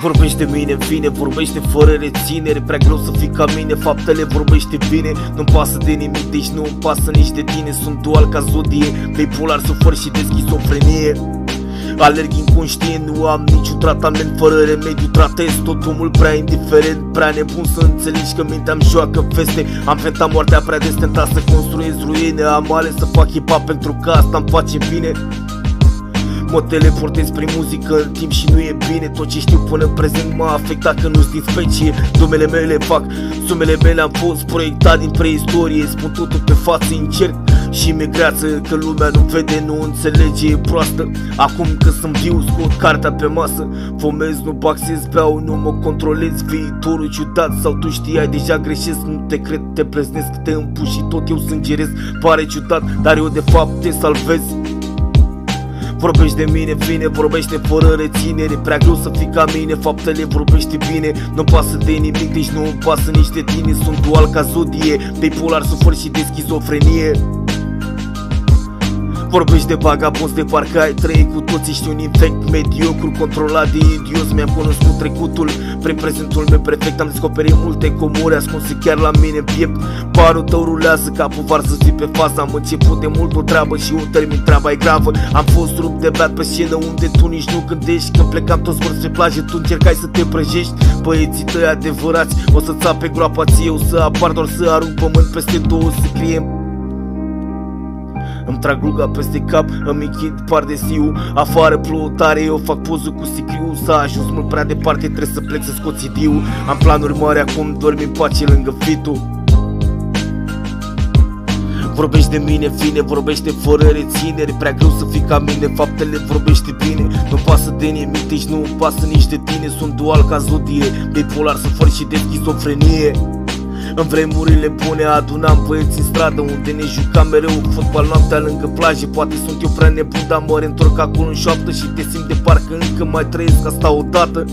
Vorbește mine, vine, vorbește fără reținere. Prea greu să fii ca mine, faptele vorbește bine. Nu-mi pasă de nimic, deci nu-mi pasă nici de tine. Sunt dual ca zodie, bipolar, sufăr și de schizofrenie. Alerg inconștient, nu am niciun tratament, fără remediu tratez totul mult prea indiferent. Prea nebun să înțelegi că mintea-mi joacă feste. Am fentat moartea prea des, tentat să construiesc ruine. Am ales să fac hip-hop pentru că asta-mi face bine. Mă teleportez prin muzică în timp și nu e bine. Tot ce știu până în prezent m-a afectat, că nu-s din specie. Dumele mele fac, sumele mele am fost proiectat din preistorie. Spun totul pe față, încerc și mi-e greață, că lumea nu vede, nu înțelege, e proastă. Acum că sunt viu, scot cartea pe masă. Fumez, nu baxez, beau, nu mă controlez. Viitorul ciudat sau tu știai, deja greșesc. Nu te cred, te pleznesc, te împuși și tot eu sângerez. Pare ciudat, dar eu de fapt te salvez. Vorbești de mine, vine, vorbește fără reținere. Prea greu să fii ca mine, faptele vorbește bine. Nu-mi pasă de nimic, deci nu-mi pasă nici de tine. Sunt dual ca zodie, bipolar, sufăr și de schizofrenie. Vorbești de vagabonzi, de parcă ai trăit cu toții. Știi un infect mediocru, controlat de idioți. Mi-am cunoscut trecutul prin prezentul meu perfect. Am descoperit multe comori ascunse chiar la mine în piept. Parul tău rulează, capul varsă-ți pe față. Am început de mult o treabă și un termin, treaba e gravă. Am fost rupt de beat pe scenă unde tu nici nu gândești. Când plecam toți morți pe plajă, tu încercai să te prăjești. Băieții tăi adevărați o să-ți ape groapa ție. Eu să apar doar să arunc pământ peste două, să criem. Îmi trag ruga peste cap, îmi închid pardesiu. Afară plouă tare, eu fac pozul cu sicriu. S-a ajuns mult prea departe, trebuie să plec să scot CD-ul. Am planuri mari, acum dormi în pace lângă fitul. Vorbești de mine, vine, vorbește fără reținere. Prea greu să fii ca mine, faptele vorbește bine. Nu-mi pasă de nimic, deci nu-mi pasă nici de tine. Sunt dual ca zodie, bipolar, sufăr și de schizofrenie. În vremurile bune adunam băieți în stradă, unde ne jucam mereu fotbal noaptea lângă plajă. Poate sunt eu prea nebun, dar mă reîntorc acolo în șoaptă și te simt de parcă încă mai trăiesc asta odată.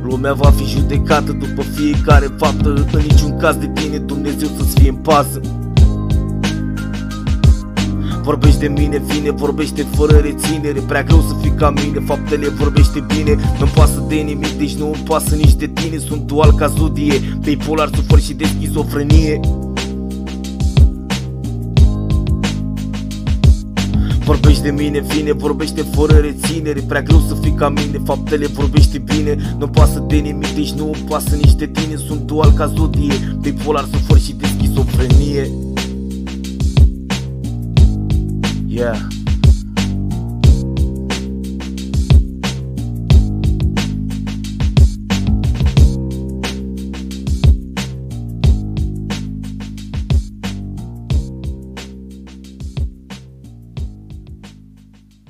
Lumea va fi judecată după fiecare faptă. În niciun caz de tine Dumnezeu să-ți fie în pază. Vorbești de mine, vine, vorbește fără reținere. Prea greu să fii ca mine, faptele vorbește bine. Nu-mi pasă de nimic, deci nu-mi pasă nici de tine. Sunt dual ca zodie, bipolar, sufăr și de schizofrenie. Vorbești de mine, vine, vorbește fără reținere. Prea greu să fii ca mine, faptele vorbește bine. Nu-mi pasă de nimic, deci nu-mi pasă nici de tine. Sunt dual ca zodie, bipolar, sufăr și de schizofrenie. Yeah.